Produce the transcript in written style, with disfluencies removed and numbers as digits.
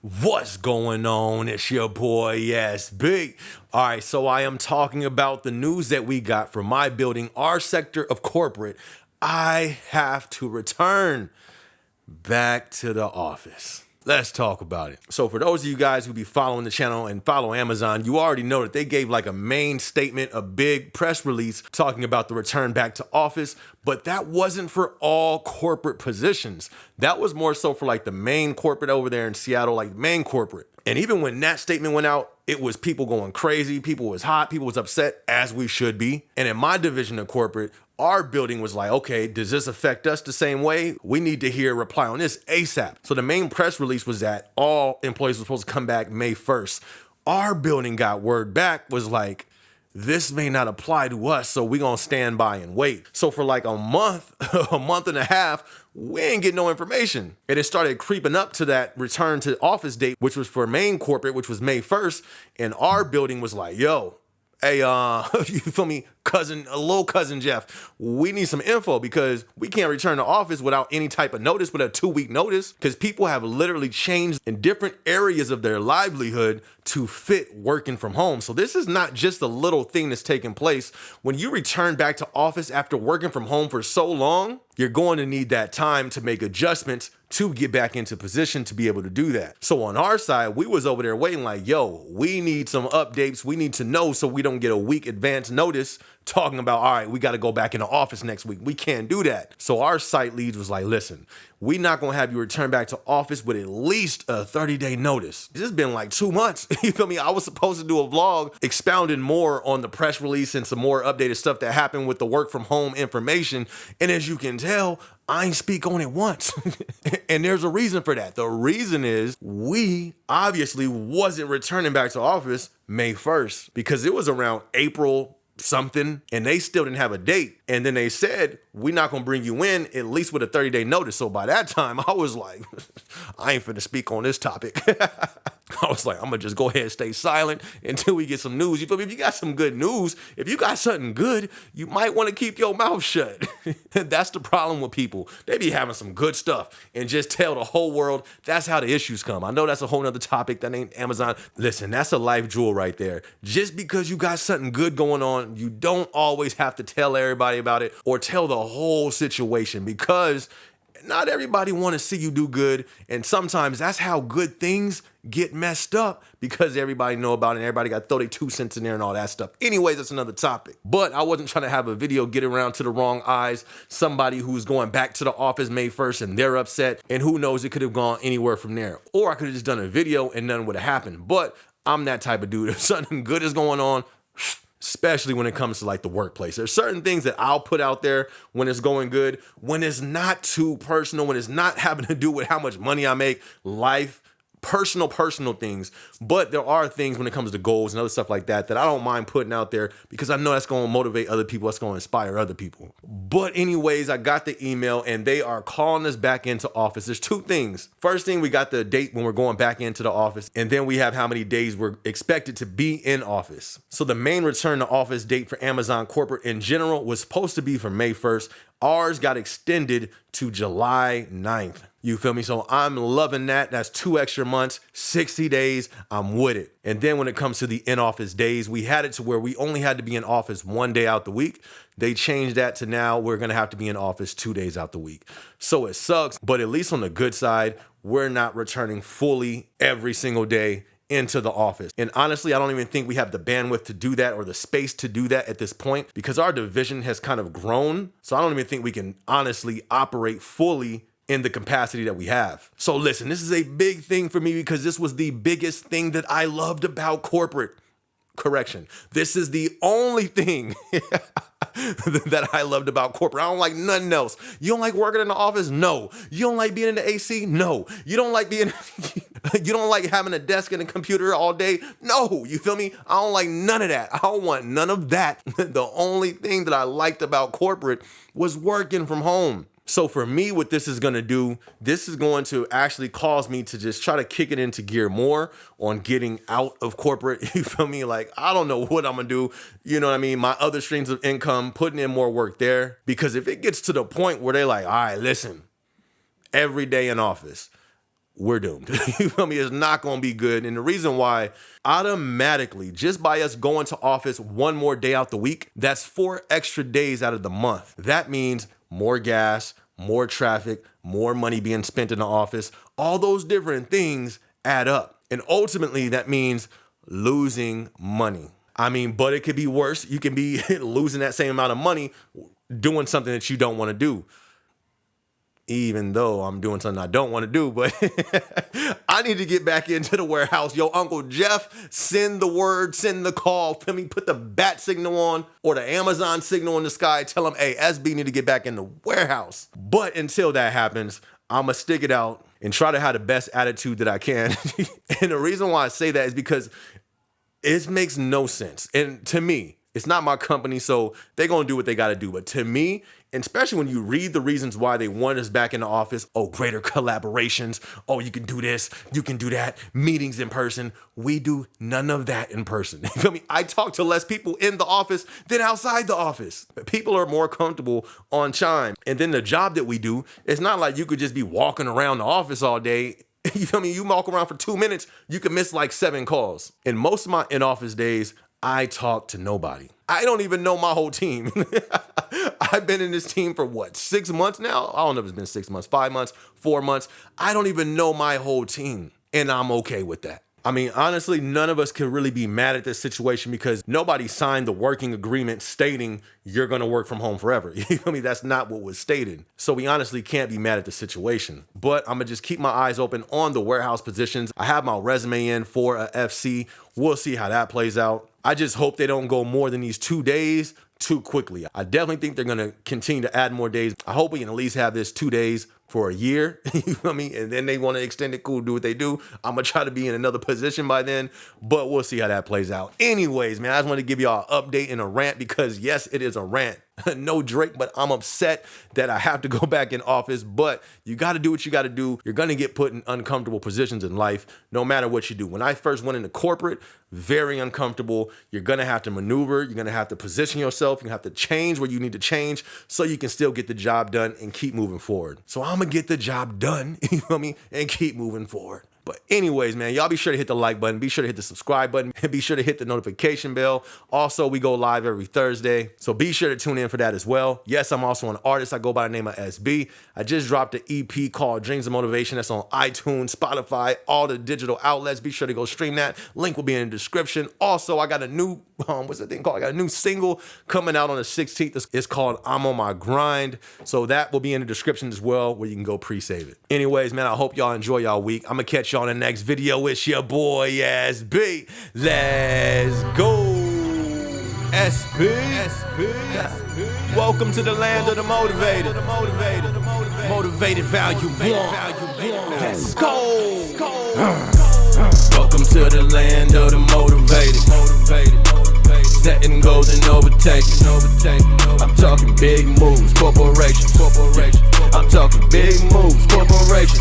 What's going on? It's your boy, yes, Big. All right, so I am talking about the news that we got from my building, our sector of corporate. I have to return back to the office. Let's talk about it. So for those of you guys who be following the channel and follow Amazon, you already know that they gave like a main statement, a big press release talking about the return back to office, but that wasn't for all corporate positions. That was more so for like the main corporate over there in Seattle, like main corporate. And even when that statement went out, it was people going crazy, people was hot, people was upset, as we should be. And in my division of corporate, our building was like, okay, does this affect us the same way? We need to hear a reply on this ASAP. So the main press release was that all employees were supposed to come back May 1st. Our building got word back, was like, this may not apply to us, so we're gonna stand by and wait. So for like a month, a month and a half, we ain't getting no information. And it started creeping up to that return to office date, which was for main corporate, which was May 1st. And our building was like, yo, hey, you feel me? Little cousin Jeff, we need some info because we can't return to office without any type of notice, with a 2-week notice, because people have literally changed in different areas of their livelihood to fit working from home. So this is not just a little thing that's taking place. When you return back to office after working from home for so long, you're going to need that time to make adjustments to get back into position to be able to do that. So on our side, we was over there waiting like, yo, we need some updates. We need to know so we don't get a week advance notice talking about, all right, we got to go back in the office next week. We can't do that. So our site leads was like, listen, we not going to have you return back to office with at least a 30-day notice. This has been like 2 months. You feel me? I was supposed to do a vlog expounding more on the press release and some more updated stuff that happened with the work from home information. And as you can tell, I ain't speak on it once. And there's a reason for that. The reason is we obviously wasn't returning back to office May 1st because it was around April something and they still didn't have a date. And then they said, we're not going to bring you in at least with a 30-day notice. So by that time, I was like, I ain't finna speak on this topic. I was like, I'm gonna just go ahead and stay silent until we get some news. You feel me? If you got some good news, if you got something good, you might want to keep your mouth shut. That's the problem with people. They be having some good stuff and just tell the whole world. That's how the issues come. I know that's a whole nother topic. That ain't Amazon. Listen, that's a life jewel right there. Just because you got something good going on, you don't always have to tell everybody about it or tell the whole situation, because not everybody want to see you do good. And sometimes that's how good things get messed up, because everybody know about it and everybody got to throw their 2 cents in there and all that stuff. Anyways, that's another topic. But I wasn't trying to have a video get around to the wrong eyes. Somebody who's going back to the office May 1st and they're upset, and who knows, it could have gone anywhere from there. Or I could have just done a video and nothing would have happened. But I'm that type of dude. If something good is going on, especially when it comes to like the workplace, there's certain things that I'll put out there when it's going good, when it's not too personal, when it's not having to do with how much money I make, life, personal things. But there are things when it comes to goals and other stuff like that I don't mind putting out there, because I know that's going to motivate other people. That's going to inspire other people. But anyways, I got the email and they are calling us back into office. There's 2 things. First thing, we got the date when we're going back into the office. And then we have how many days we're expected to be in office. So the main return to office date for Amazon corporate in general was supposed to be for May 1st. Ours got extended to July 9th. You feel me? So I'm loving that. That's 2 extra months, 60 days. I'm with it. And then when it comes to the in-office days, we had it to where we only had to be in office 1 day out the week. They changed that to now we're going to have to be in office 2 days out the week. So it sucks, but at least on the good side, we're not returning fully every single day into the office. And honestly, I don't even think we have the bandwidth to do that or the space to do that at this point, because our division has kind of grown. So I don't even think we can honestly operate fully in the capacity that we have. So listen, this is a big thing for me, because this was the biggest thing that I loved about corporate. Correction. This is the only thing that I loved about corporate. I don't like nothing else. You don't like working in the office? No. You don't like being in the AC? No. You don't like you don't like having a desk and a computer all day? No. You feel me? I don't like none of that. I don't want none of that. The only thing that I liked about corporate was working from home. So for me, what this is going to do, this is going to actually cause me to just try to kick it into gear more on getting out of corporate. You feel me? Like, I don't know what I'm going to do. You know what I mean? My other streams of income, putting in more work there. Because if it gets to the point where they're like, all right, listen, every day in office, we're doomed. You feel me? It's not going to be good. And the reason why, automatically, just by us going to office one more day out the week, that's 4 extra days out of the month. That means more gas, more traffic, more money being spent in the office. All those different things add up. And ultimately, that means losing money. I mean, but it could be worse. You can be losing that same amount of money doing something that you don't want to do. Even though I'm doing something I don't want to do, but I need to get back into the warehouse. Yo, Uncle Jeff, send the word, send the call. Let me put the bat signal on or the Amazon signal in the sky. Tell them, hey, SB need to get back in the warehouse. But until that happens, I'm going to stick it out and try to have the best attitude that I can. And the reason why I say that is because it makes no sense. And to me, it's not my company, so they're going to do what they got to do. But to me, and especially when you read the reasons why they want us back in the office, oh, greater collaborations, oh, you can do this, you can do that, meetings in person. We do none of that in person. You feel me? I talk to less people in the office than outside the office. People are more comfortable on Chime. And then the job that we do, it's not like you could just be walking around the office all day. You feel me? You walk around for 2 minutes, you can miss like 7 calls. In most of my in-office days, I talk to nobody. I don't even know my whole team. I've been in this team for what, 6 months now? I don't know if it's been 6 months, 5 months, 4 months. I don't even know my whole team, and I'm okay with that. I mean, honestly, none of us can really be mad at this situation because nobody signed the working agreement stating you're going to work from home forever. You feel me? That's not what was stated. So we honestly can't be mad at the situation. But I'm going to just keep my eyes open on the warehouse positions. I have my resume in for a FC. We'll see how that plays out. I just hope they don't go more than these 2 days too quickly. I definitely think they're going to continue to add more days. I hope we can at least have this 2 days for a year, you feel me? And then they want to extend it, cool, do what they do. I'm going to try to be in another position by then, but we'll see how that plays out. Anyways, man, I just want to give y'all an update and a rant because yes, it is a rant. No Drake, but I'm upset that I have to go back in office, but you got to do what you got to do. You're going to get put in uncomfortable positions in life, no matter what you do. When I first went into corporate, very uncomfortable. You're going to have to maneuver. You're going to have to position yourself. You have to change where you need to change so you can still get the job done and keep moving forward. So I'm going to get the job done, you feel me, and keep moving forward. But anyways, man, y'all be sure to hit the like button. Be sure to hit the subscribe button. And be sure to hit the notification bell. Also, we go live every Thursday. So be sure to tune in for that as well. Yes, I'm also an artist. I go by the name of SB. I just dropped an EP called Dreams of Motivation. That's on iTunes, Spotify, all the digital outlets. Be sure to go stream that. Link will be in the description. Also, I got a new, what's that thing called? I got a new single coming out on the 16th. It's called I'm on My Grind. So that will be in the description as well where you can go pre-save it. Anyways, man, I hope y'all enjoy y'all week. I'm going to catch y'all on the next video. It's your boy SB. Let's go, SB. Welcome to the land of the motivated. Motivated value. Let's go. Welcome to the land of the motivated. Setting goals and overtaking. I'm talking big moves, corporation. I'm talking big moves, corporation.